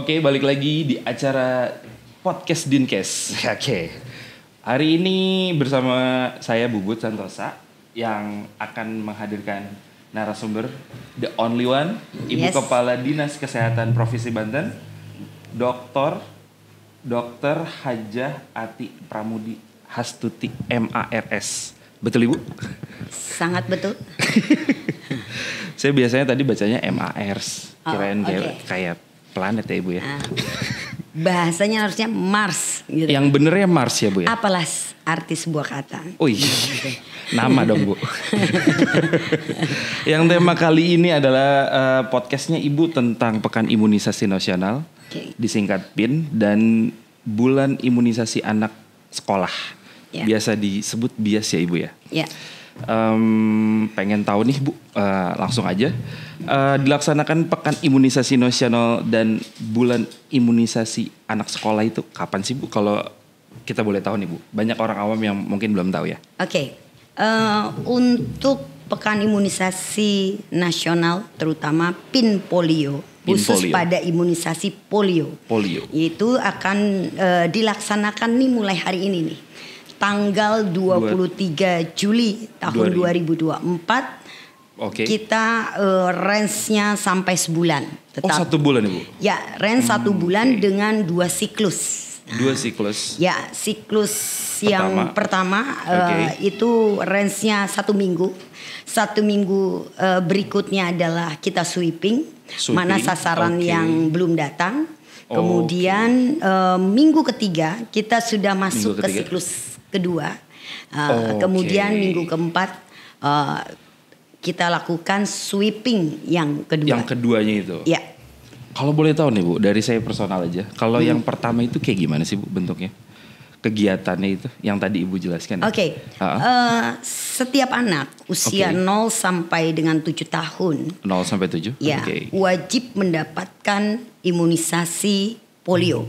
Oke, balik lagi di acara Podcast Dinkes. Oke. Hari ini bersama saya Bubut Santosa yang akan menghadirkan narasumber the only one, Ibu Kepala Dinas Kesehatan Provinsi Banten, Dr. Hajah Ati Pramudi Hastuti MARS. Betul Ibu? Sangat betul. Saya biasanya tadi bacanya MARS. Kirain kayak planet ya Ibu ya. Bahasanya harusnya Mars gitu. Yang benernya Mars ya Bu ya? Apalah arti sebuah kata. Oh iya, nama dong Bu. Yang tema kali ini adalah podcastnya Ibu tentang Pekan Imunisasi Nasional, disingkat PIN, dan Bulan Imunisasi Anak Sekolah. Biasa disebut BIAS ya Ibu ya? Iya. Pengen tahu nih Bu, langsung aja. Dilaksanakan Pekan Imunisasi Nasional dan Bulan Imunisasi Anak Sekolah itu kapan sih Bu? Kalau kita boleh tahu nih Bu, banyak orang awam yang mungkin belum tahu ya. Oke. Untuk Pekan Imunisasi Nasional, terutama PIN polio, khusus pada imunisasi polio. Itu akan dilaksanakan nih mulai hari ini nih. Tanggal 23 Juli tahun 2024. Kita range-nya sampai sebulan. Tetap. 1 bulan Ibu? Ya, range 1 bulan dengan 2 siklus. 2 siklus? Ya, siklus yang pertama itu range-nya 1 minggu. 1 minggu berikutnya adalah kita sweeping. Mana sasaran yang belum datang. Kemudian minggu ketiga kita sudah masuk ke siklus kedua. Kemudian minggu keempat kita lakukan sweeping yang kedua. Yang keduanya itu? Ya. Kalau boleh tahu nih Bu, dari saya personal aja. Kalau yang pertama itu kayak gimana sih Bu bentuknya? Kegiatannya itu yang tadi Ibu jelaskan. Setiap anak usia 0 sampai dengan 7 tahun. 0 sampai 7? Ya, wajib mendapatkan imunisasi polio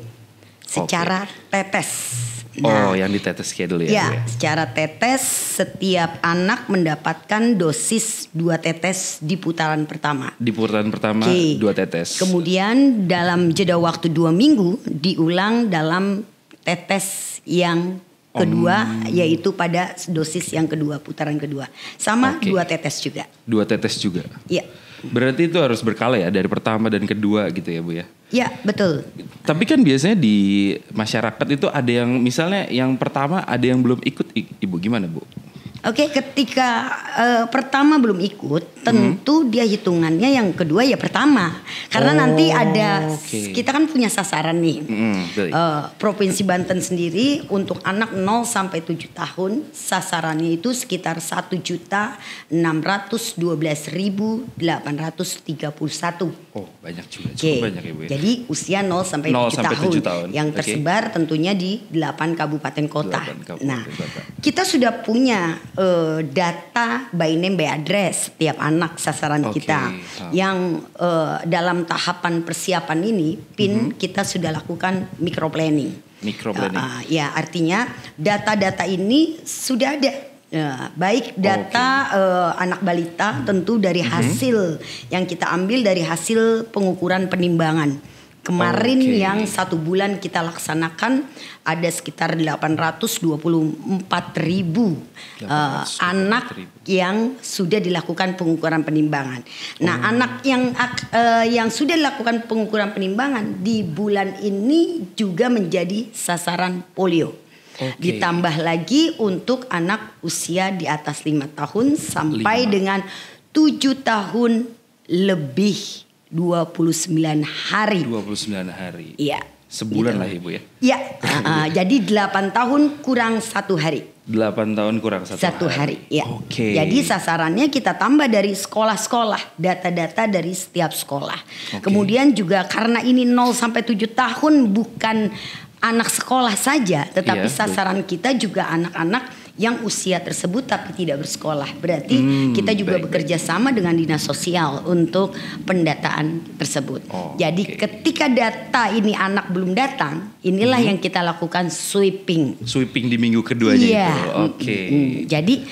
secara tetes. Nah, yang ditetes kayak dulu ya? Ya, secara tetes setiap anak mendapatkan dosis 2 tetes di putaran pertama. Di putaran pertama 2 tetes. Kemudian dalam jeda waktu 2 minggu diulang dalam tetes yang kedua, yaitu pada dosis yang kedua, putaran kedua. Sama 2 tetes juga. 2 tetes juga? Iya. Berarti itu harus berkala ya, dari pertama dan kedua gitu ya Bu ya? Ya, betul. Tapi kan biasanya di masyarakat itu ada yang misalnya yang pertama ada yang belum ikut, Ibu gimana Bu? Ketika pertama belum ikut, tentu dia hitungannya yang kedua ya pertama. Karena nanti ada, kita kan punya sasaran nih. Provinsi Banten sendiri untuk anak 0 sampai 7 tahun, sasarannya itu sekitar 1.612.831. Oh, banyak juga. Cukup banyak ya Bu ya. Jadi usia 0 sampai 7 tahun. Yang tersebar tentunya di 8 kabupaten kota. Kita sudah punya data by name by address setiap anak sasaran kita yang dalam tahapan persiapan ini PIN kita sudah lakukan microplanning. Ya, artinya data-data ini sudah ada. Baik data anak balita tentu dari hasil yang kita ambil dari hasil pengukuran penimbangan. Kemarin yang 1 bulan kita laksanakan ada sekitar 824.000 anak yang sudah dilakukan pengukuran penimbangan. Nah, anak yang sudah dilakukan pengukuran penimbangan di bulan ini juga menjadi sasaran polio. Ditambah lagi untuk anak usia di atas 5 tahun sampai dengan 7 tahun lebih 29 hari. 29 hari. Iya. Sebulan lah Ibu ya. Iya. Jadi 8 tahun kurang 1 hari. 8 tahun kurang 1 hari. Ya. Jadi sasarannya kita tambah dari sekolah-sekolah, data-data dari setiap sekolah. Kemudian juga karena ini 0 sampai 7 tahun bukan anak sekolah saja, tetapi sasaran kita juga anak-anak yang usia tersebut tapi tidak bersekolah. Berarti kita juga bekerja sama dengan dinas sosial untuk pendataan tersebut. Jadi ketika data ini anak belum datang, inilah yang kita lakukan sweeping. Sweeping di minggu keduanya itu. Jadi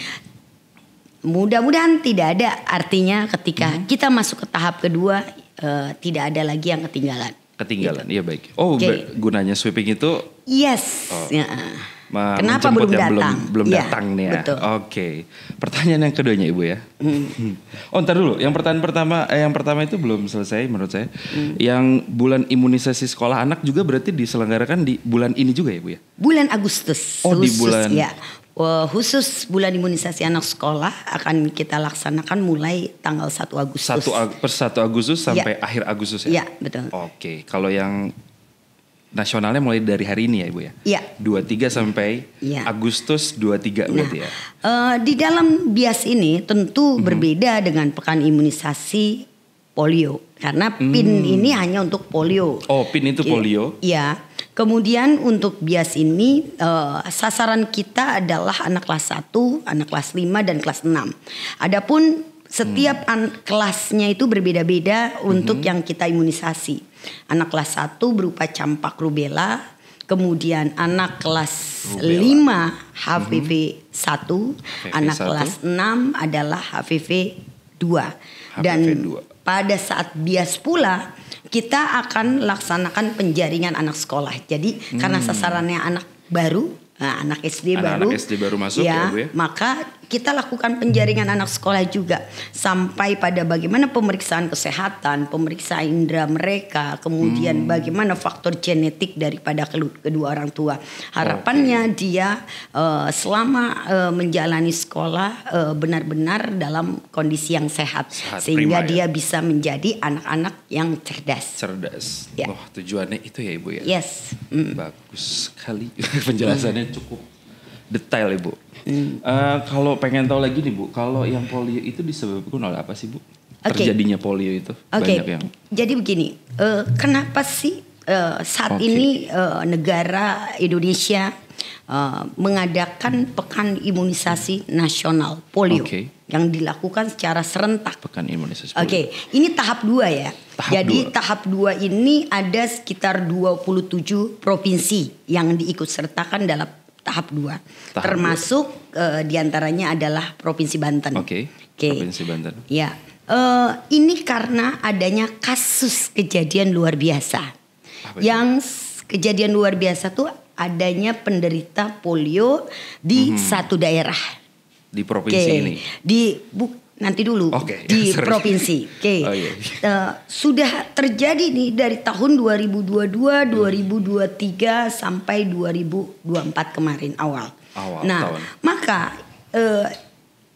mudah-mudahan tidak ada, artinya ketika kita masuk ke tahap kedua tidak ada lagi yang ketinggalan. Ketinggalan, iya baik. Oh, gunanya sweeping itu? Yes. Kenapa belum datang? Belum datang nih ya. Oke. Pertanyaan yang keduanya Ibu ya. Oh, ntar dulu. Yang pertama itu belum selesai menurut saya. Yang bulan imunisasi sekolah anak juga berarti diselenggarakan di bulan ini juga ya, Bu ya? Bulan Agustus. Oh, di bulan. Ya. Khusus bulan imunisasi anak sekolah akan kita laksanakan mulai tanggal 1 Agustus. 1 Agustus sampai akhir Agustus ya? Iya, betul. Oke. Kalau yang nasionalnya mulai dari hari ini ya Ibu ya? Iya. 23 sampai Agustus 23 berarti ya? Di dalam BIAS ini tentu berbeda dengan pekan imunisasi polio. Karena PIN ini hanya untuk polio. Oh, PIN itu polio? Iya. Kemudian untuk BIAS ini sasaran kita adalah anak kelas 1, anak kelas 5 dan kelas 6. Adapun setiap kelasnya itu berbeda-beda untuk yang kita imunisasi. Anak kelas 1 berupa campak rubella, kemudian anak kelas 5 HPV 1, anak kelas 6 adalah HPV 2. Dan pada saat BIAS pula kita akan laksanakan penjaringan anak sekolah. Jadi karena sasarannya anak baru, anak SD baru masuk ya, Bu ya. Maka kita lakukan penjaringan anak sekolah juga sampai pada bagaimana pemeriksaan kesehatan, pemeriksaan indera mereka, kemudian bagaimana faktor genetik daripada kedua orang tua. Harapannya dia selama menjalani sekolah benar-benar dalam kondisi yang sehat sehingga dia bisa menjadi anak-anak yang cerdas. Ya. Oh, tujuannya itu ya Ibu ya. Yes. Bagus sekali penjelasannya cukup detail Ibu. Kalau pengen tahu lagi nih Bu, kalau yang polio itu disebabkan oleh apa sih Bu? Terjadinya polio itu banyak yang. Jadi begini, kenapa sih saat ini negara Indonesia mengadakan pekan imunisasi nasional polio yang dilakukan secara serentak. Pekan imunisasi polio. Ini tahap 2 ya. Tahap 2 ini ada sekitar 27 provinsi yang diikut sertakan dalam tahap 2. Termasuk diantaranya adalah Provinsi Banten. Provinsi Banten. Ya, ini karena adanya kasus kejadian luar biasa. Kejadian luar biasa tuh adanya penderita polio di satu daerah. Di provinsi ini. Nanti dulu di provinsi. Sudah terjadi nih dari tahun 2022, 2023 sampai 2024 kemarin awal tahun. Maka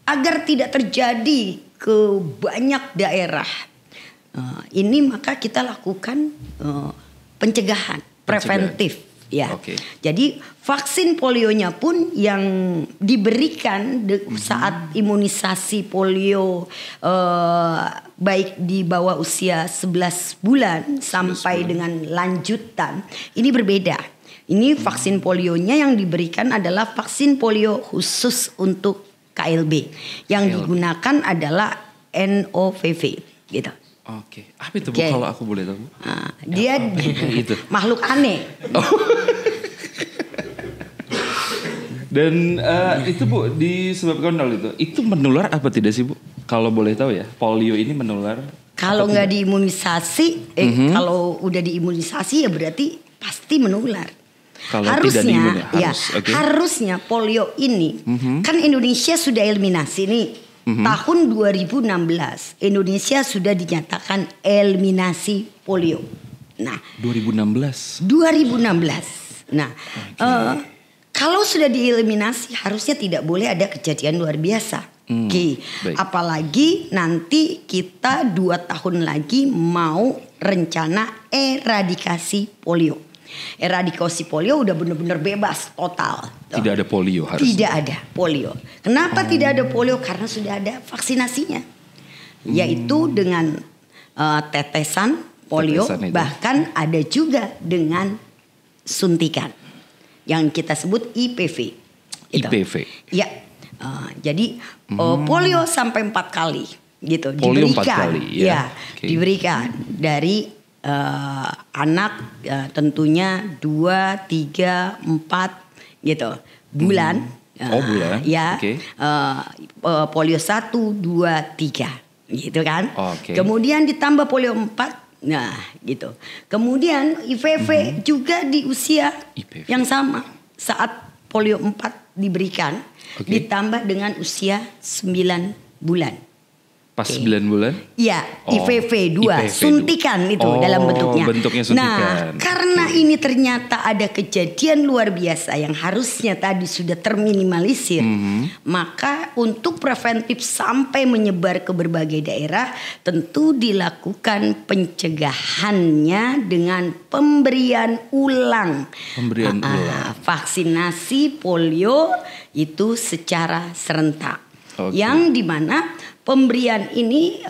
agar tidak terjadi ke banyak daerah ini maka kita lakukan pencegahan preventif. Ya, jadi vaksin polionya pun yang diberikan saat imunisasi polio baik di bawah usia 11 bulan sampai dengan lanjutan ini berbeda. Ini vaksin polionya yang diberikan adalah vaksin polio khusus untuk KLB. Yang digunakan adalah NOVV gitu. Apa itu Bu kalau aku boleh tahu? Dia itu makhluk aneh. Dan itu Bu disebabkan oleh itu menular apa tidak sih Bu? Kalau boleh tahu ya, polio ini menular? Kalau nggak diimunisasi, kalau udah diimunisasi ya berarti pasti menular. Kalau harusnya, harusnya polio ini kan Indonesia sudah eliminasi nih. Tahun 2016 Indonesia sudah dinyatakan eliminasi polio. Nah, 2016. Nah, kalau sudah dieliminasi harusnya tidak boleh ada kejadian luar biasa. Apalagi nanti kita 2 tahun lagi mau rencana eradikasi polio. Eradikasi polio udah benar-benar bebas total. Tidak ada polio harusnya. Tidak ada polio. Kenapa tidak ada polio? Karena sudah ada vaksinasinya. Yaitu dengan tetesan polio, bahkan ada juga dengan suntikan yang kita sebut IPV. IPV. Ya. Jadi polio sampai 4 kali gitu polio diberikan. 4 kali ya. Diberikan dari anak tentunya 2, 3, 4 gitu bulan. Bulan. Ya. Polio 1, 2, 3 gitu kan. Kemudian ditambah polio 4 Nah, gitu. Kemudian IPV juga di usia yang sama saat polio 4 diberikan, ditambah dengan usia 9 bulan. Pas 9 bulan? Iya, IPV 2, suntikan itu dalam bentuknya. Bentuknya suntikan. Nah, karena ini ternyata ada kejadian luar biasa yang harusnya tadi sudah terminimalisir, maka untuk preventif sampai menyebar ke berbagai daerah, tentu dilakukan pencegahannya dengan pemberian ulang. Vaksinasi polio itu secara serentak. Yang dimana pemberian ini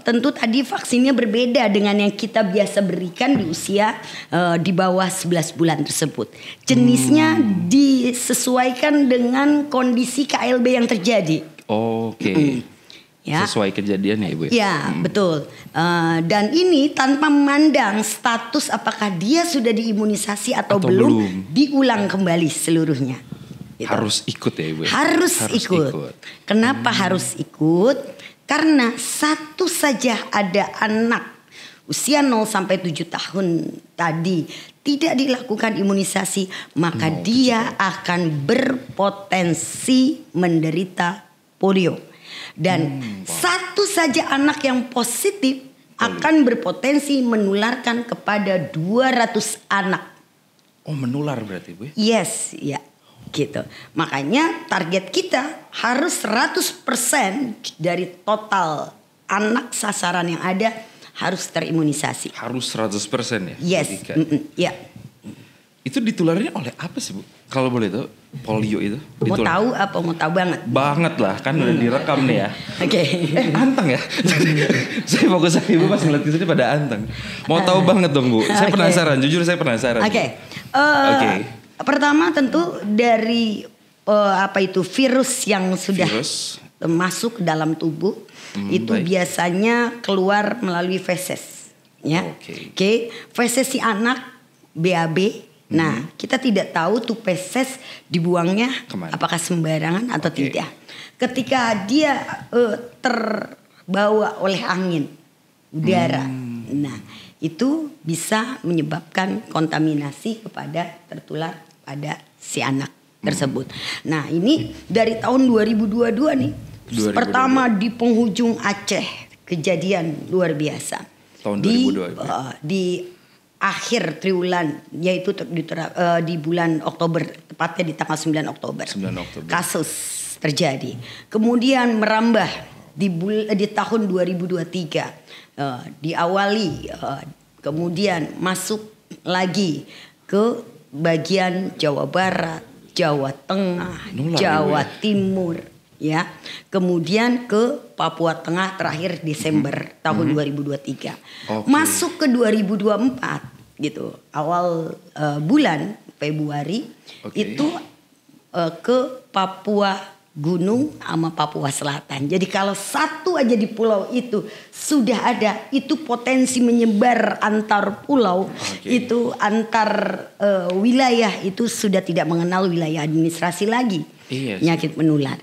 tentu tadi vaksinnya berbeda dengan yang kita biasa berikan di usia di bawah 11 bulan tersebut. Jenisnya disesuaikan dengan kondisi KLB yang terjadi. Ya. Sesuai kejadian ya Ibu? Ya, betul. Dan ini tanpa memandang status apakah dia sudah diimunisasi atau belum, diulang kembali seluruhnya. Gitu. Harus ikut ya Ibu? Harus ikut. Kenapa harus ikut? Karena satu saja ada anak usia 0 sampai 7 tahun tadi tidak dilakukan imunisasi, maka dia akan berpotensi menderita polio. Dan satu saja anak yang positif akan berpotensi menularkan kepada 200 anak. Oh, menular berarti Bu? Yes, ya. Gitu. Makanya target kita harus 100% dari total anak sasaran yang ada harus terimunisasi. Harus 100% ya? Yes. Ya. Itu ditularinnya oleh apa sih Bu? Kalau boleh tahu, polio itu? Mau tahu apa? Mau tahu banget? Banget lah, kan udah direkam nih ya. Anteng ya? Saya fokus sama Ibu pas ngeliat kesini pada anteng. Mau tahu banget dong Bu. Saya penasaran, jujur saya penasaran. Pertama tentu dari virus yang sudah masuk ke dalam tubuh itu biasanya keluar melalui feses, ya. Feses si anak BAB. Nah, kita tidak tahu tuh feses dibuangnya apakah sembarangan atau tidak. Ketika dia terbawa oleh angin, udara, nah itu bisa menyebabkan kontaminasi kepada tertular pada si anak tersebut. Nah, ini dari tahun 2022 nih. Pertama di penghujung Aceh kejadian luar biasa. Tahun 2022. Di akhir triwulan yaitu di bulan Oktober, tepatnya di tanggal 9 Oktober. Kasus terjadi. Kemudian merambah di tahun 2023 diawali kemudian masuk lagi ke bagian Jawa Barat, Jawa Tengah, Jawa Timur, ya. Kemudian ke Papua Tengah terakhir Desember tahun 2023. Masuk ke 2024 gitu. Awal bulan Februari itu ke Papua Gunung sama Papua Selatan. Jadi kalau satu aja di pulau itu sudah ada, itu potensi menyebar antar pulau, itu antar wilayah itu sudah tidak mengenal wilayah administrasi lagi. Penyakit menular.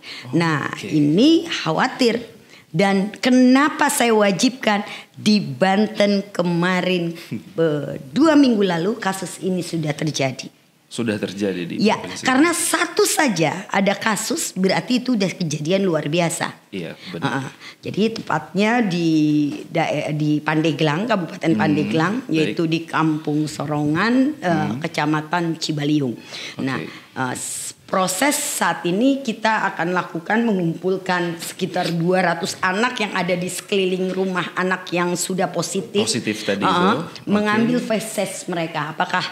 Ini khawatir. Dan kenapa saya wajibkan di Banten kemarin 2 minggu lalu kasus ini sudah terjadi. Sudah terjadi di karena satu saja ada kasus berarti itu udah kejadian luar biasa. Iya, benar. Jadi tepatnya di Pandeglang, Kabupaten Pandeglang, yaitu di Kampung Sorongan, Kecamatan Cibaliung. Nah, proses saat ini kita akan lakukan mengumpulkan sekitar 200 anak yang ada di sekeliling rumah anak yang sudah positif tadi itu. Mengambil feses mereka apakah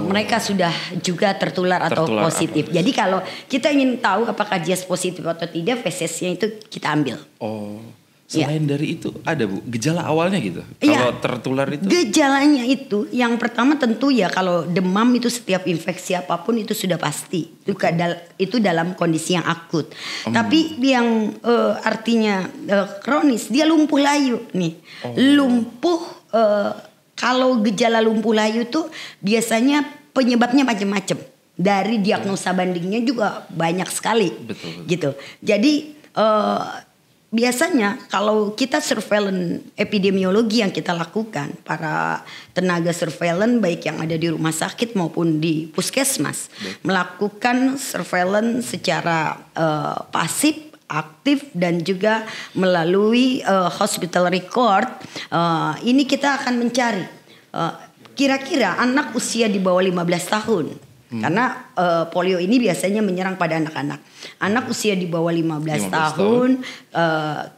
mereka sudah juga tertular atau positif. Jadi kalau kita ingin tahu apakah dia positif atau tidak, fesesnya itu kita ambil. Selain dari itu ada Bu gejala awalnya gitu. Kalau tertular itu gejalanya itu yang pertama tentu ya kalau demam itu setiap infeksi apapun itu sudah pasti itu dalam kondisi yang akut. Tapi yang artinya kronis dia lumpuh layu nih. Lumpuh kalau gejala lumpuh layu itu biasanya penyebabnya macam-macam. Dari diagnosa bandingnya juga banyak sekali. Betul. Gitu. Jadi biasanya kalau kita surveillance epidemiologi yang kita lakukan, para tenaga surveillance baik yang ada di rumah sakit maupun di puskesmas melakukan surveillance secara pasif, aktif dan juga melalui hospital record. Ini kita akan mencari kira-kira anak usia di bawah 15 tahun. Karena polio ini biasanya menyerang pada anak-anak. Anak usia di bawah 15 tahun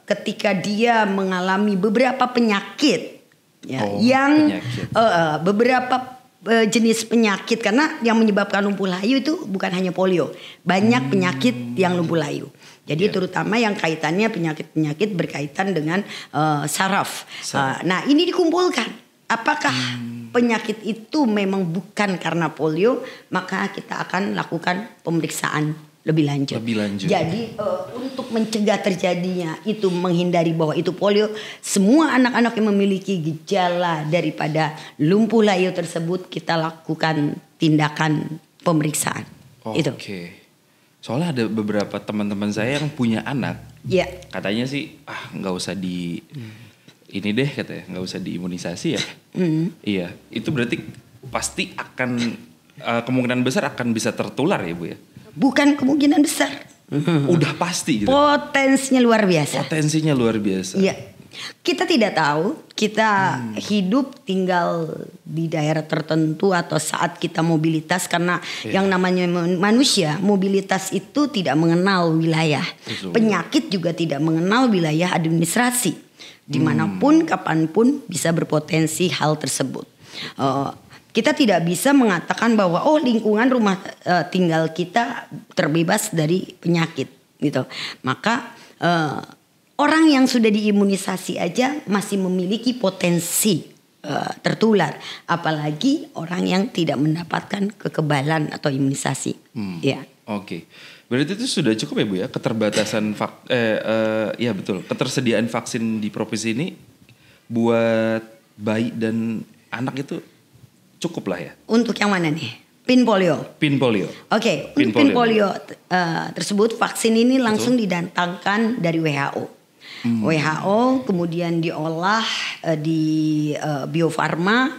ketika dia mengalami beberapa penyakit beberapa jenis penyakit, karena yang menyebabkan lumpuh layu itu bukan hanya polio, banyak penyakit yang lumpuh layu. Jadi terutama yang kaitannya penyakit-penyakit berkaitan dengan saraf. Nah ini dikumpulkan. Apakah penyakit itu memang bukan karena polio, maka kita akan lakukan pemeriksaan lebih lanjut. Jadi untuk mencegah terjadinya itu, menghindari bahwa itu polio, semua anak-anak yang memiliki gejala daripada lumpuh layu tersebut kita lakukan tindakan pemeriksaan. Itu. Soalnya ada beberapa teman-teman saya yang punya anak, katanya sih nggak usah ini deh katanya, nggak usah diimunisasi ya. Iya, itu berarti pasti akan kemungkinan besar akan bisa tertular ya Bu ya? Bukan kemungkinan besar. Udah pasti gitu. Potensinya luar biasa. Iya. Kita tidak tahu, kita hidup tinggal di daerah tertentu atau saat kita mobilitas, karena yang namanya manusia, mobilitas itu tidak mengenal wilayah. Penyakit juga tidak mengenal wilayah administrasi. Dimanapun, kapanpun bisa berpotensi hal tersebut. Kita tidak bisa mengatakan bahwa lingkungan rumah tinggal kita terbebas dari penyakit gitu. Maka orang yang sudah diimunisasi aja masih memiliki potensi tertular, apalagi orang yang tidak mendapatkan kekebalan atau imunisasi. Oke. Berarti itu sudah cukup ya Bu ya, keterbatasan ya betul, ketersediaan vaksin di provinsi ini buat bayi dan anak itu cukup lah ya. Untuk yang mana nih? Pin polio. Oke, untuk pin polio tersebut vaksin ini langsung didatangkan dari WHO. WHO kemudian diolah di Bio Farma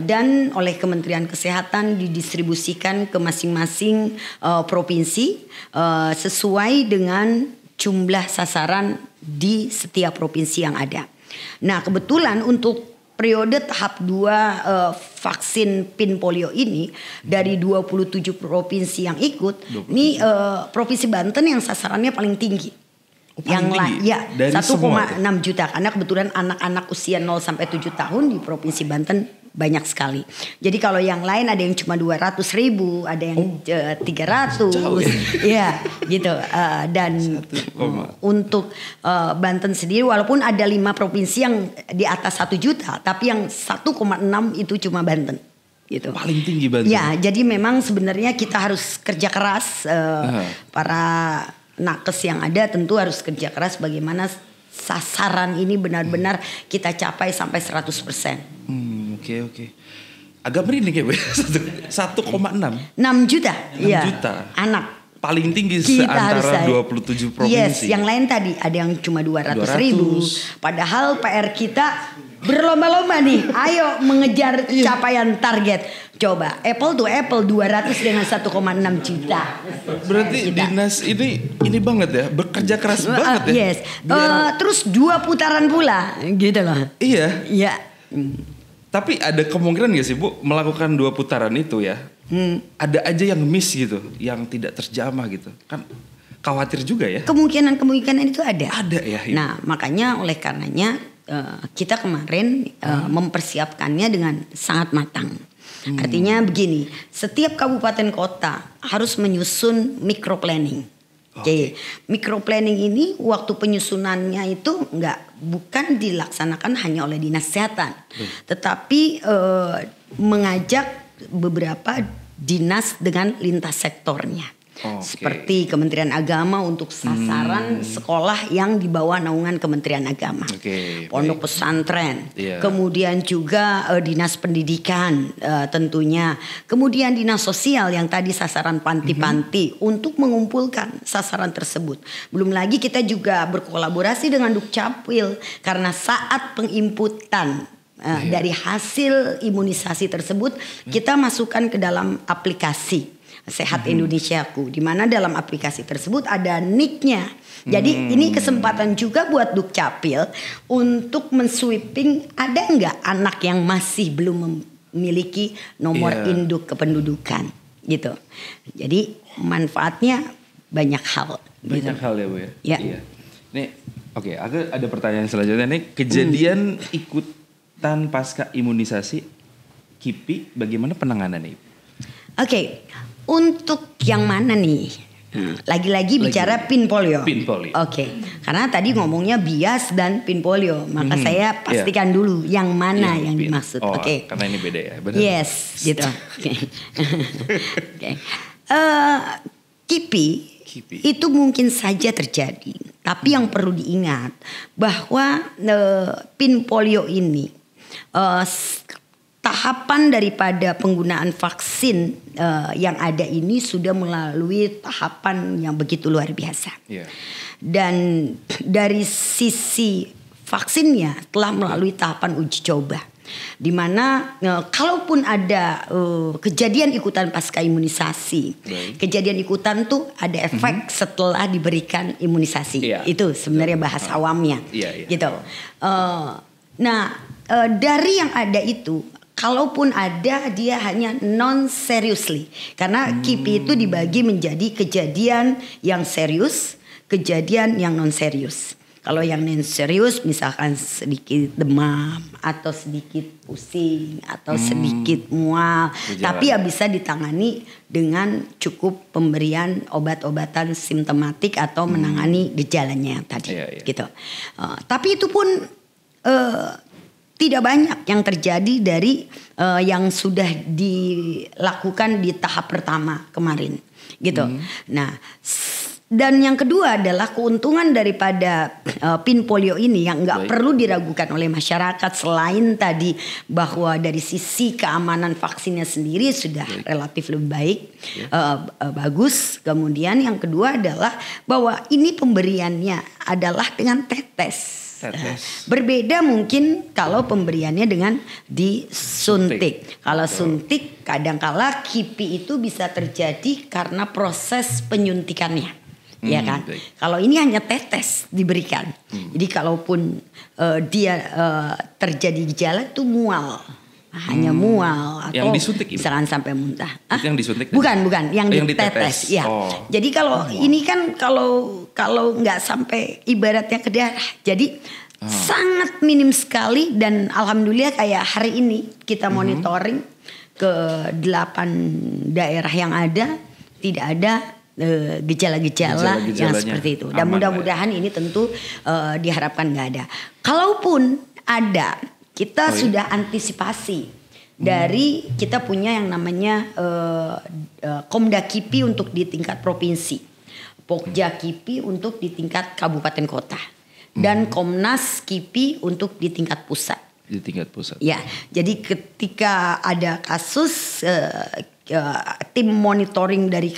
dan oleh Kementerian Kesehatan didistribusikan ke masing-masing provinsi sesuai dengan jumlah sasaran di setiap provinsi yang ada. Nah, kebetulan untuk periode tahap 2 vaksin pin polio ini dari 27 provinsi yang ikut, ini Provinsi Banten yang sasarannya paling tinggi. Yang lain ya 1,6 juta, karena kebetulan anak-anak usia 0 sampai 7 tahun di Provinsi Banten banyak sekali. Jadi kalau yang lain ada yang cuma 200.000, ada yang 300, ya gitu. Dan untuk Banten sendiri, walaupun ada 5 provinsi yang di atas 1 juta, tapi yang 1,6 itu cuma Banten. Gitu. Paling tinggi Banten. Ya, jadi memang sebenarnya kita harus kerja keras, para nakes yang ada tentu harus kerja keras bagaimana sasaran ini benar-benar kita capai sampai 100%. Oke. Agak merinding ya Bu. 1,6 juta. 6 juta anak. Paling tinggi antara 27 provinsi. Yes, yang lain tadi ada yang cuma 200.000. Padahal PR kita berlomba-lomba nih. Ayo mengejar capaian target. Coba apple to apple 200 dengan 1,6 juta. Berarti dinas ini banget ya, bekerja keras banget ya. Yes. Terus 2 putaran pula gitu loh. Iya. Tapi ada kemungkinan gak sih Bu melakukan 2 putaran itu ya? Ada aja yang miss gitu, yang tidak terjamah gitu. Kan khawatir juga ya. Kemungkinan itu ada. Ada ya. Nah, makanya oleh karenanya kita kemarin mempersiapkannya dengan sangat matang. Artinya begini, setiap kabupaten kota harus menyusun microplanning. Oke. Microplanning ini waktu penyusunannya itu bukan dilaksanakan hanya oleh dinas kesehatan, tetapi mengajak beberapa dinas dengan lintas sektornya. Seperti Kementerian Agama untuk sasaran sekolah yang di bawah naungan Kementerian Agama, pondok pesantren, kemudian juga Dinas Pendidikan tentunya, kemudian Dinas Sosial yang tadi sasaran panti-panti untuk mengumpulkan sasaran tersebut. Belum lagi kita juga berkolaborasi dengan Dukcapil karena saat penginputan dari hasil imunisasi tersebut kita masukkan ke dalam aplikasi Sehat Indonesiaku, di mana dalam aplikasi tersebut ada nick-nya. Jadi ini kesempatan juga buat Dukcapil untuk mensweeping ada nggak anak yang masih belum memiliki nomor induk kependudukan gitu. Jadi manfaatnya banyak hal. Banyak hal ya Bu ya. Iya. Nih, oke, aku ada pertanyaan selanjutnya nih. Kejadian ikutan pasca imunisasi KIPI, bagaimana penanganannya? Oke. Untuk yang mana nih? Lagi-lagi bicara pin polio. Oke. Karena tadi ngomongnya bias dan pin polio, maka saya pastikan dulu yang mana yang dimaksud. Oke. Karena ini beda ya. Benar. Yes, gitu. KIPI itu mungkin saja terjadi, tapi yang perlu diingat bahwa pin polio ini tahapan daripada penggunaan vaksin yang ada ini sudah melalui tahapan yang begitu luar biasa. Dan dari sisi vaksinnya telah melalui tahapan uji coba. Di mana kalaupun ada kejadian ikutan pasca imunisasi, kejadian ikutan tuh ada efek setelah diberikan imunisasi. Itu sebenarnya bahasa awamnya, gitu. Dari yang ada itu, kalaupun ada dia hanya non seriously, karena KIPI itu dibagi menjadi kejadian yang serius, kejadian yang non serius. Kalau yang non serius misalkan sedikit demam atau sedikit pusing atau sedikit mual, tapi ya bisa ditangani dengan cukup pemberian obat-obatan simptomatik atau menangani gejalanya tadi, gitu. Tapi itu pun tidak banyak yang terjadi dari yang sudah dilakukan di tahap pertama kemarin, gitu. Nah, dan yang kedua adalah keuntungan daripada pin polio ini yang nggak perlu diragukan oleh masyarakat selain tadi bahwa dari sisi keamanan vaksinnya sendiri sudah relatif lebih baik, bagus. Kemudian yang kedua adalah bahwa ini pemberiannya adalah dengan tetes. Berbeda mungkin kalau pemberiannya dengan disuntik. Kalau suntik kadangkala KIPI itu bisa terjadi karena proses penyuntikannya. Ya kan. Kalau ini hanya tetes diberikan. Jadi kalaupun dia terjadi gejala itu mual. Hanya mual atau yang disuntik misalkan sampai muntah. Itu yang disuntik? Bukan, yang ditetes. Ya. Jadi kalau ini kan kalau nggak sampai ibaratnya ke darah. Jadi sangat minim sekali dan alhamdulillah kayak hari ini kita monitoring ke 8 daerah yang ada tidak ada gejala-gejala yang seperti itu. Dan mudah-mudahan ini tentu diharapkan nggak ada. Kalaupun ada, kita sudah antisipasi dari kita punya yang namanya Komda KIPI untuk di tingkat provinsi, Pokja KIPI untuk di tingkat kabupaten kota, dan Komnas KIPI untuk di tingkat pusat. Di tingkat pusat. Ya, jadi ketika ada kasus tim monitoring dari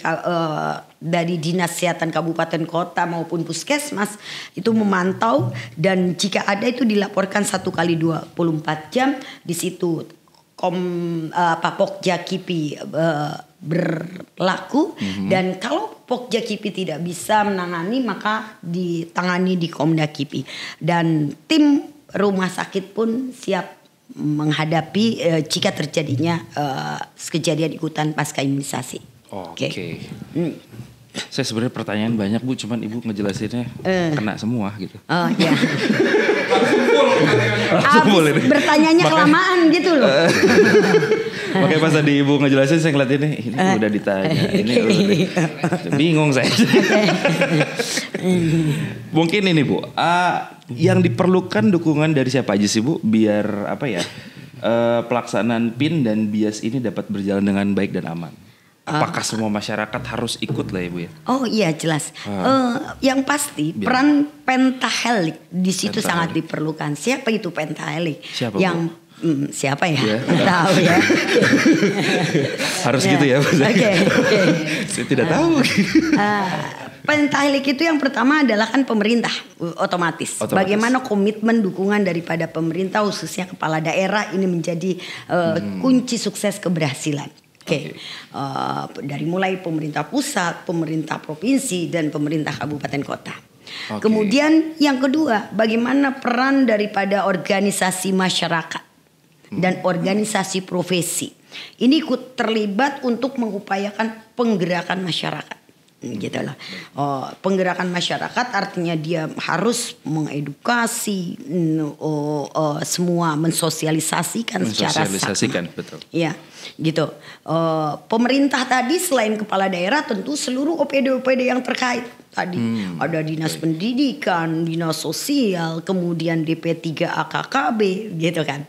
Dinas Kesehatan Kabupaten Kota maupun Puskesmas itu memantau, dan jika ada itu dilaporkan 1 kali 24 jam di situ Pokja KIPI berlaku, dan kalau Pokja KIPI tidak bisa menangani maka ditangani di Komda KIPI, dan tim rumah sakit pun siap menghadapi jika terjadinya kejadian ikutan pasca imunisasi. Oke. Saya sebenarnya pertanyaan banyak Bu, cuman Ibu ngejelasinnya kena semua gitu. Ya. Bertanyanya kelamaan gitu loh. Makanya pas tadi Ibu ngejelasin saya ngeliat ini udah ditanya, ini udah bingung saya. Mungkin ini Bu, yang diperlukan dukungan dari siapa aja sih Bu biar pelaksanaan PIN dan BIAS ini dapat berjalan dengan baik dan aman? Apakah semua masyarakat harus ikut lah Ibu ya? Oh iya jelas. Yang pasti peran pentahelik di situ sangat diperlukan. Siapa itu pentahelik? Siapa siapa ya? Tahu ya. Harus gitu ya. Oke. Saya tidak tahu. Pentahelik itu yang pertama adalah kan pemerintah otomatis. Bagaimana komitmen dukungan daripada pemerintah khususnya kepala daerah ini menjadi kunci sukses keberhasilan. Dari mulai pemerintah pusat, pemerintah provinsi dan pemerintah kabupaten kota. Kemudian yang kedua, bagaimana peran daripada organisasi masyarakat dan organisasi profesi. Ini ikut terlibat untuk mengupayakan penggerakan masyarakat. Gitu lah. Penggerakan masyarakat artinya dia harus mengedukasi semua, mensosialisasikan secara sama. Betul. Ya, gitu. Pemerintah tadi selain kepala daerah tentu seluruh OPD-OPD yang terkait tadi. Ada dinas pendidikan, dinas sosial, kemudian DP3 AKKB gitu kan.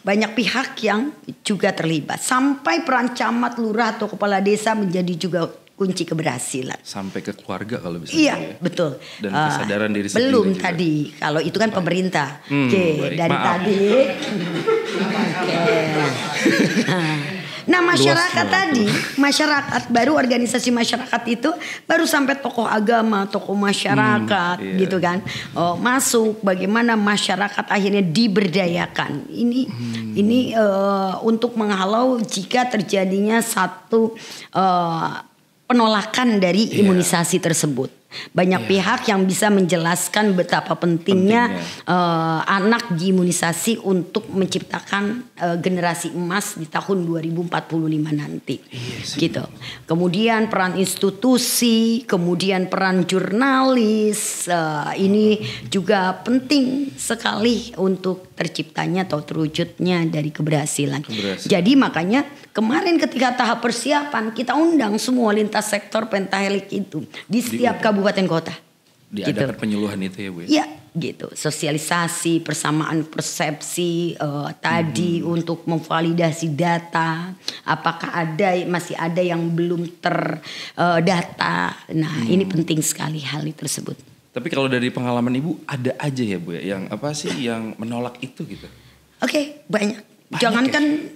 Banyak pihak yang juga terlibat. Sampai peran camat, lurah atau kepala desa menjadi juga kunci keberhasilan. Sampai ke keluarga kalau bisa. Iya, betul. Dan kesadaran diri sendiri. Belum juga. Tadi. Kalau itu kan pemerintah. Dari maaf. Tadi. Nah, masyarakat tadi, masyarakat baru organisasi masyarakat itu baru sampai tokoh agama, tokoh masyarakat gitu kan. Masuk bagaimana masyarakat akhirnya diberdayakan. Ini untuk menghalau jika terjadinya satu penolakan dari imunisasi tersebut. Banyak pihak yang bisa menjelaskan betapa pentingnya anak diimunisasi untuk menciptakan generasi emas di tahun 2045 nanti. Gitu. Kemudian peran institusi, kemudian peran jurnalis, ini juga penting sekali untuk terciptanya atau terwujudnya dari keberhasilan. Jadi makanya kemarin ketika tahap persiapan kita undang semua lintas sektor pentahelik itu di setiap kabupaten kota. Diadakan penyuluhan itu ya Bu? Iya gitu. Sosialisasi, persamaan persepsi tadi untuk memvalidasi data. Apakah masih ada yang belum terdata. Nah ini penting sekali hal tersebut. Tapi kalau dari pengalaman Ibu ada aja ya Bu ya yang yang menolak itu gitu? Oke, banyak. Jangankan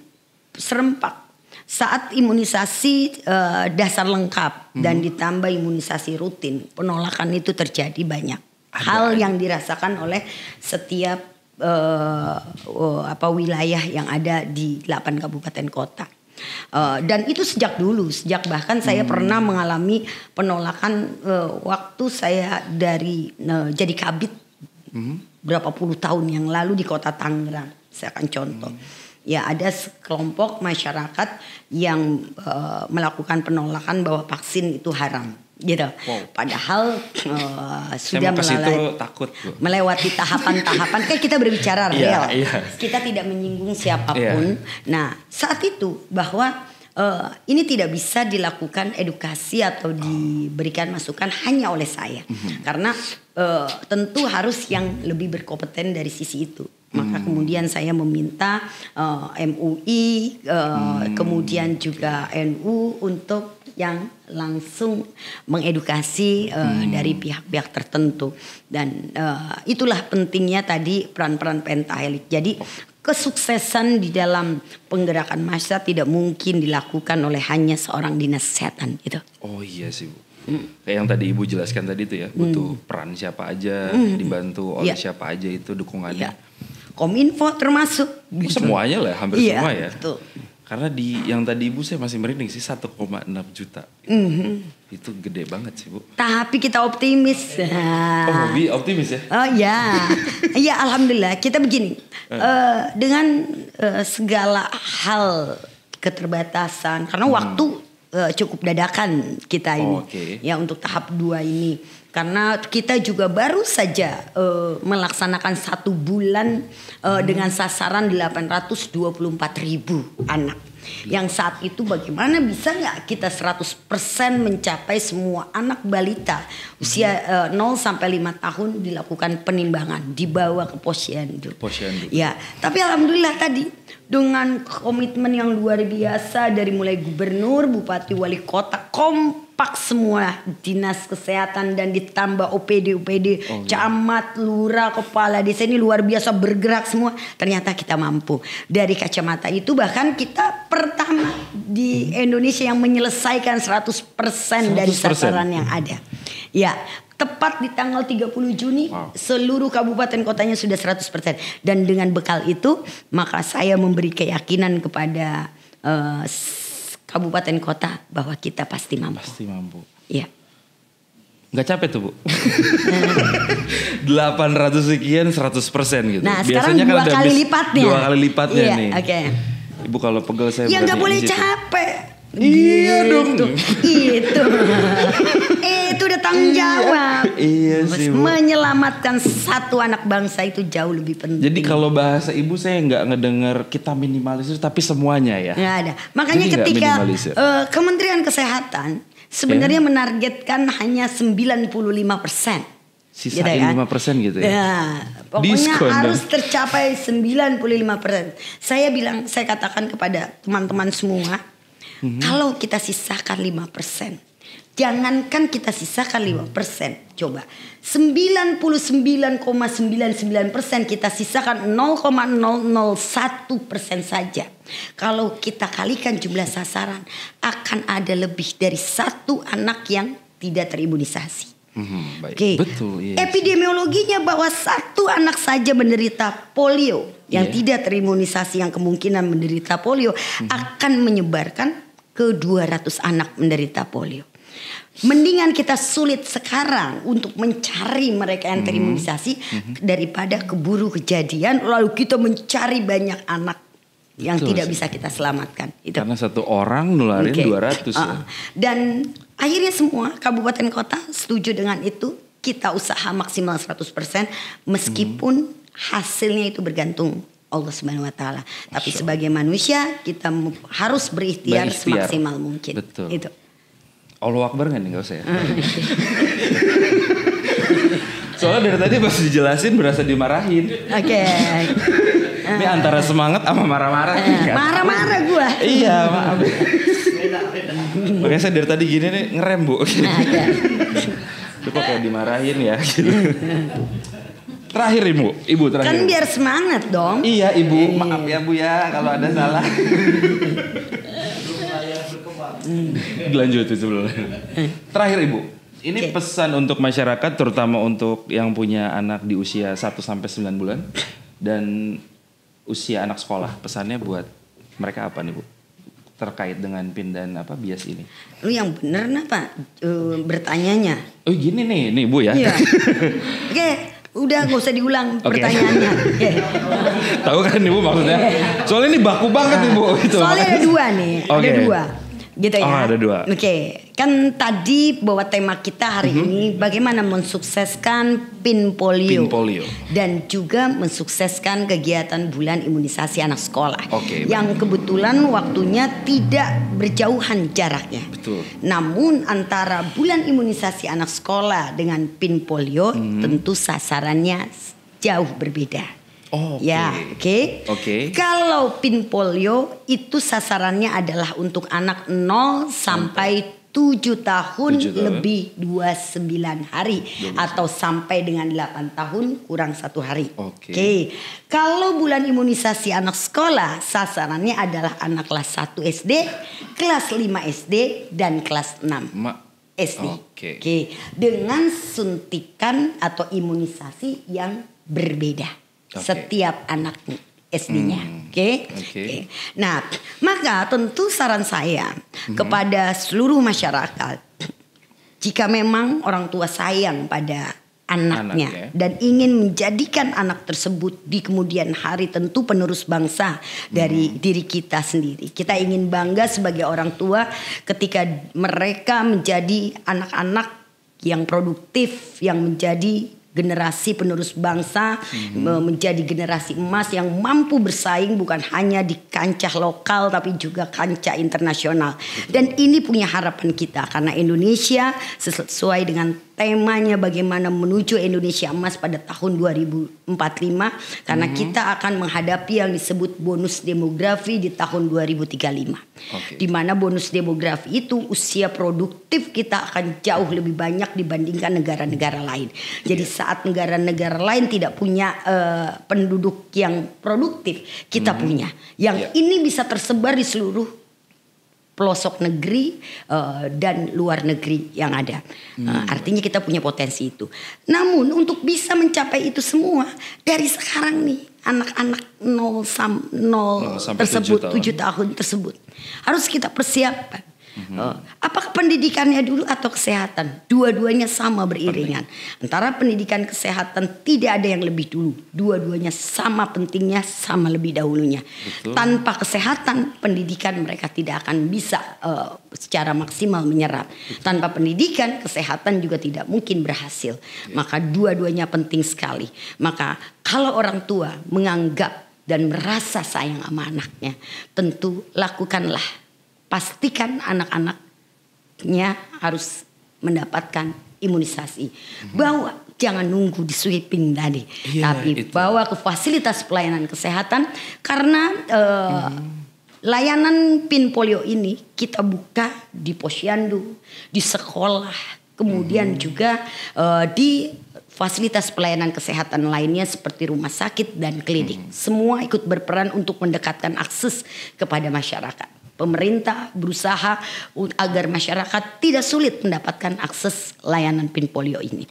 serempak. Saat imunisasi dasar lengkap dan ditambah imunisasi rutin, penolakan itu terjadi banyak. Hal yang dirasakan oleh setiap wilayah yang ada di 8 kabupaten kota. Dan itu sejak dulu, bahkan saya pernah mengalami penolakan waktu saya jadi kabid berapa puluh tahun yang lalu di kota Tangerang. Saya akan contoh. Ya ada sekelompok masyarakat yang melakukan penolakan bahwa vaksin itu haram. Gitu. Padahal sudah melewati tahapan-tahapan. Kayak kita berbicara real. Kita tidak menyinggung siapapun. Nah saat itu bahwa ini tidak bisa dilakukan edukasi atau diberikan masukan hanya oleh saya. Karena tentu harus yang lebih berkompeten dari sisi itu. Maka kemudian saya meminta MUI, kemudian juga NU untuk yang langsung mengedukasi dari pihak-pihak tertentu. Dan itulah pentingnya tadi peran-peran pentahelik. Jadi kesuksesan di dalam penggerakan massa tidak mungkin dilakukan oleh hanya seorang dinas kesehatan gitu. Oh iya sih Bu. Kayak yang tadi Ibu jelaskan tadi itu ya, butuh peran siapa aja, dibantu oleh siapa aja itu dukungannya. Kominfo termasuk. Gitu. Semuanya lah, hampir semua ya. Betul. Karena yang tadi Ibu saya masih merinding sih 1,6 juta. Itu gede banget sih Bu. Tapi kita optimis. Oh lebih optimis ya? Oh ya. Ya alhamdulillah kita begini. Dengan segala hal keterbatasan. Karena waktu cukup dadakan kita ini. Ya untuk tahap 2 ini. Karena kita juga baru saja melaksanakan 1 bulan dengan sasaran 824.000 anak. Yang saat itu bagaimana bisa nggak kita 100% mencapai semua anak balita usia 0 sampai 5 tahun dilakukan penimbangan, dibawa ke posyandu. Ya, tapi alhamdulillah tadi dengan komitmen yang luar biasa dari mulai gubernur, bupati, wali kota, kompak semua dinas kesehatan dan ditambah OPD, camat, lurah, kepala desa ini luar biasa bergerak semua. Ternyata kita mampu. Dari kacamata itu bahkan kita pertama di Indonesia yang menyelesaikan 100% dari sasaran yang ada. Ya, tepat di tanggal 30 Juni seluruh kabupaten kotanya sudah 100%. Dan dengan bekal itu maka saya memberi keyakinan kepada kabupaten kota bahwa kita pasti mampu. Pasti mampu. Iya. Nggak capek tuh Bu? 800 sekian 100% gitu. Nah sekarang biasanya 2 kali lipatnya. 2 kali lipatnya iya, nih. Okay. Ibu kalau pegel saya ya nggak boleh capek. Iya dong. Itu udah tanggung jawab. Iya sih Bu. Menyelamatkan satu anak bangsa itu jauh lebih penting. Jadi kalau bahasa ibu saya nggak ngedengar kita minimalisir tapi semuanya ya. Nggak ada. Makanya jadi ketika Kementerian Kesehatan sebenarnya menargetkan hanya 95%. Sisain 5% gitu ya. Ya, pokoknya harus tercapai 95%. Saya katakan kepada teman-teman semua, kalau kita sisakan 5%, jangankan kita sisakan 5%, coba 99,99% kita sisakan 0,001% saja. Kalau kita kalikan jumlah sasaran, akan ada lebih dari 1 anak yang tidak terimunisasi. Baik. Okay. Betul. Yes. Epidemiologinya bahwa 1 anak saja menderita polio yang tidak terimunisasi, yang kemungkinan menderita polio akan menyebarkan ke 200 anak menderita polio. Mendingan kita sulit sekarang untuk mencari mereka yang terimunisasi daripada keburu kejadian lalu kita mencari banyak anak yang tidak bisa kita selamatkan. Itu. Karena 1 orang nularin 200 ya. Dan akhirnya semua kabupaten kota setuju dengan itu. Kita usaha maksimal 100% meskipun hasilnya itu bergantung Allah Subhanahu wa taala. Tapi sebagai manusia kita harus berikhtiar semaksimal mungkin. Betul. Itu. Allahu Akbar nggak usah ya. Soalnya dari tadi pas dijelasin berasa dimarahin. Oke. Ini antara semangat sama marah-marah. Marah-marah gua. Iya, maaf. Makanya saya dari tadi gini nih ngerem Bu. Itu kok kayak dimarahin ya. Terakhir Ibu terakhir. Kan biar semangat dong. Iya Ibu, maaf ya Bu ya kalau ada salah. Dilanjut itu sebelumnya. Terakhir Ibu, ini pesan untuk masyarakat terutama untuk yang punya anak di usia 1 sampai 9 bulan dan usia anak sekolah. Pesannya buat mereka apa nih Bu? Terkait dengan PIN dan bias ini. Lu yang bener apa bertanyanya? Oh gini nih Bu ya. Iya. Oke. Udah gak usah diulang pertanyaannya. Tahu kan Ibu maksudnya? Soalnya ini baku banget Ibu. Soalnya ada 2 nih. Ada 2. Gitu ya. Ada 2. Oke. Kan tadi bahwa tema kita hari ini bagaimana mensukseskan PIN polio. Dan juga mensukseskan kegiatan bulan imunisasi anak sekolah. Yang kebetulan waktunya tidak berjauhan jaraknya. Betul. Namun antara bulan imunisasi anak sekolah dengan PIN polio tentu sasarannya jauh berbeda. Kalau PIN polio itu sasarannya adalah untuk anak 0 sampai 7 tahun lebih 29 hari atau sampai dengan 8 tahun kurang 1 hari. Kalau bulan imunisasi anak sekolah sasarannya adalah anak kelas 1 SD, kelas 5 SD dan kelas 6 SD. Dengan suntikan atau imunisasi yang berbeda. Setiap anak SD-nya. Nah, maka tentu saran saya kepada seluruh masyarakat, jika memang orang tua sayang pada anaknya dan ingin menjadikan anak tersebut di kemudian hari tentu penerus bangsa dari diri kita sendiri. Kita ingin bangga sebagai orang tua ketika mereka menjadi anak-anak yang produktif, yang menjadi generasi penerus bangsa, menjadi generasi emas yang mampu bersaing bukan hanya di kancah lokal tapi juga kancah internasional. Dan ini punya harapan kita karena Indonesia sesuai dengan temanya bagaimana menuju Indonesia emas pada tahun 2045 karena kita akan menghadapi yang disebut bonus demografi di tahun 2035. Di mana bonus demografi itu usia produktif kita akan jauh lebih banyak dibandingkan negara-negara lain. Jadi saat negara-negara lain tidak punya penduduk yang produktif, kita punya. Yang ini bisa tersebar di seluruh pelosok negeri dan luar negeri yang ada. Artinya kita punya potensi itu. Namun untuk bisa mencapai itu semua dari sekarang nih anak-anak 0 tersebut 7 tahun tersebut harus kita persiapkan. Apakah pendidikannya dulu atau kesehatan? Dua-duanya sama beriringan. Antara pendidikan kesehatan tidak ada yang lebih dulu. Dua-duanya sama pentingnya, sama lebih dahulunya. Betul. Tanpa kesehatan, pendidikan mereka tidak akan bisa secara maksimal menyerap. Tanpa pendidikan, kesehatan juga tidak mungkin berhasil. Maka dua-duanya penting sekali. Maka kalau orang tua menganggap dan merasa sayang sama anaknya, tentu lakukanlah. Pastikan anak-anaknya harus mendapatkan imunisasi. Bawa, jangan nunggu di sweeping tadi, tapi bawa ke fasilitas pelayanan kesehatan karena layanan PIN polio ini kita buka di posyandu, di sekolah, kemudian juga di fasilitas pelayanan kesehatan lainnya seperti rumah sakit dan klinik. Semua ikut berperan untuk mendekatkan akses kepada masyarakat. Pemerintah berusaha agar masyarakat tidak sulit mendapatkan akses layanan PIN polio ini.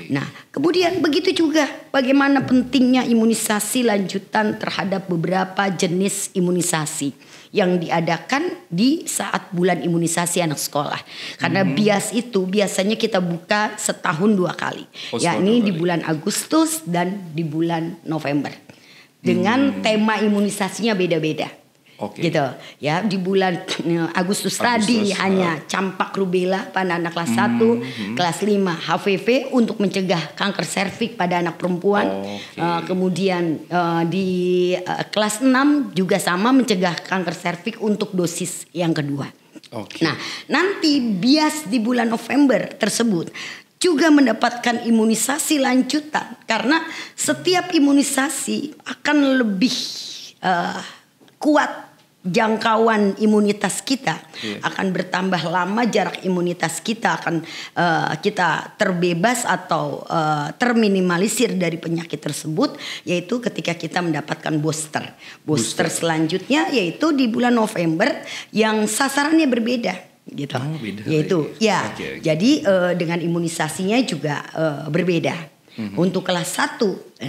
Nah, kemudian begitu juga bagaimana pentingnya imunisasi lanjutan terhadap beberapa jenis imunisasi yang diadakan di saat bulan imunisasi anak sekolah. Karena bias itu biasanya kita buka setahun 2 kali. Yakni di bulan Agustus dan di bulan November. Dengan tema imunisasinya beda-beda. Gitu ya, di bulan Agustus tadi hanya campak rubella pada anak kelas 1, kelas 5 HPV untuk mencegah kanker serviks pada anak perempuan. Kemudian di kelas 6 juga sama mencegah kanker serviks untuk dosis yang kedua. Nah, nanti bias di bulan November tersebut juga mendapatkan imunisasi lanjutan karena setiap imunisasi akan lebih kuat jangkauan imunitas kita, akan bertambah lama jarak imunitas kita akan kita terbebas atau terminimalisir dari penyakit tersebut, yaitu ketika kita mendapatkan booster selanjutnya yaitu di bulan November yang sasarannya berbeda gitu. Yaitu jadi dengan imunisasinya juga berbeda. Untuk kelas 1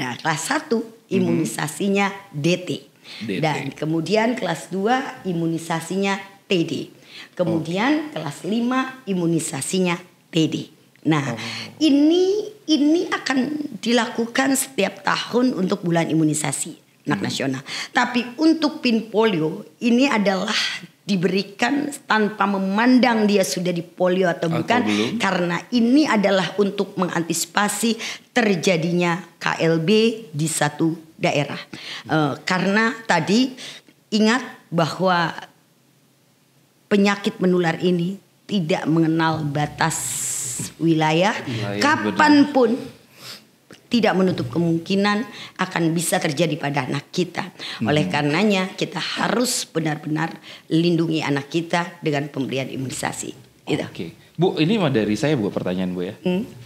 imunisasinya DT. Dan kemudian kelas 2 imunisasinya TD. Kemudian kelas 5 imunisasinya TD. Nah, ini akan dilakukan setiap tahun untuk bulan imunisasi anak nasional. Tapi untuk PIN polio ini adalah diberikan tanpa memandang dia sudah di polio atau bukan, karena ini adalah untuk mengantisipasi terjadinya KLB di satu daerah. Karena tadi ingat bahwa penyakit menular ini tidak mengenal batas wilayah kapanpun tidak menutup kemungkinan akan bisa terjadi pada anak kita. Oleh karenanya kita harus benar-benar lindungi anak kita dengan pemberian imunisasi. Bu, ini dari saya pertanyaan Bu ya.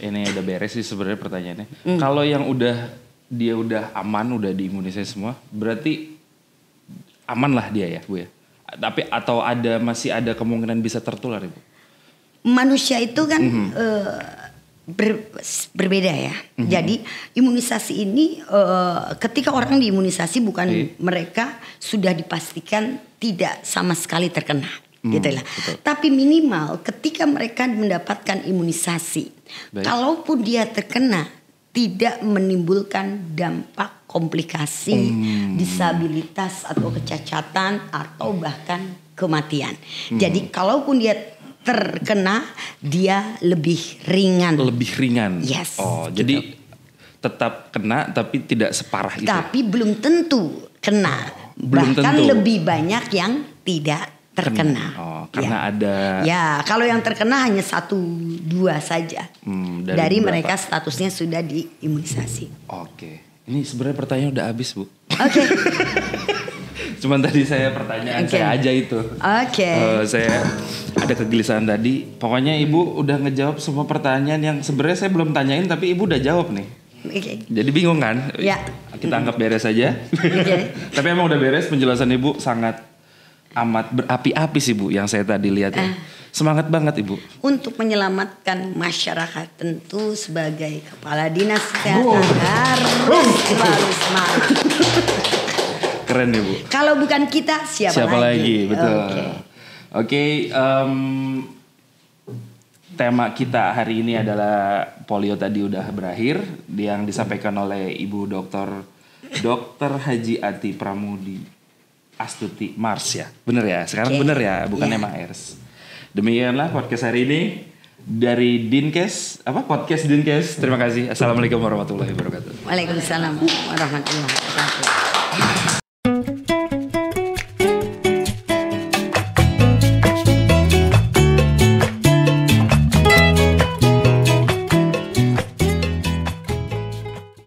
Ini udah beres sih sebenarnya pertanyaannya. Kalau yang dia udah aman, udah diimunisasi semua, berarti aman lah dia ya Bu ya. Tapi atau masih ada kemungkinan bisa tertular ya Bu? Manusia itu kan berbeda ya. Jadi imunisasi ini ketika orang diimunisasi bukan mereka sudah dipastikan tidak sama sekali terkena. Gitu lah. Tapi minimal ketika mereka mendapatkan imunisasi, kalaupun dia terkena tidak menimbulkan dampak komplikasi, disabilitas atau kecacatan atau bahkan kematian. Jadi kalaupun dia terkena, dia lebih ringan. Lebih ringan. Yes. Oh, gitu. Jadi tetap kena tapi tidak separah itu. Tapi belum tentu kena. Bahkan lebih banyak yang tidak terkena. Oh, karena ada. Ya, kalau yang terkena hanya 1-2 saja. Dari mereka statusnya sudah diimunisasi. Oke. Ini sebenarnya pertanyaan udah habis, Bu. Oke. Cuman tadi saya pertanyaan saya aja itu. Saya ada kegelisahan tadi. Pokoknya Ibu udah ngejawab semua pertanyaan yang sebenarnya saya belum tanyain tapi Ibu udah jawab nih. Jadi bingung kan? Ya. Kita anggap beres aja. Tapi emang udah beres, penjelasan Ibu sangat amat berapi-api sih Bu yang saya tadi lihat ya. Semangat banget Ibu. Untuk menyelamatkan masyarakat tentu sebagai kepala dinas kesehatan harus selalu semangat. Keren Ibu. Kalau bukan kita siapa lagi? Betul. Oke, tema kita hari ini adalah polio tadi udah berakhir yang disampaikan oleh Ibu Dr. Haji Ati Pramudi Astuti Mars ya. Bener ya? Sekarang bener ya, bukan Mars. Demikianlah podcast hari ini dari Dinkes, podcast Dinkes. Terima kasih. Assalamualaikum warahmatullahi wabarakatuh. Waalaikumsalam warahmatullahi wabarakatuh.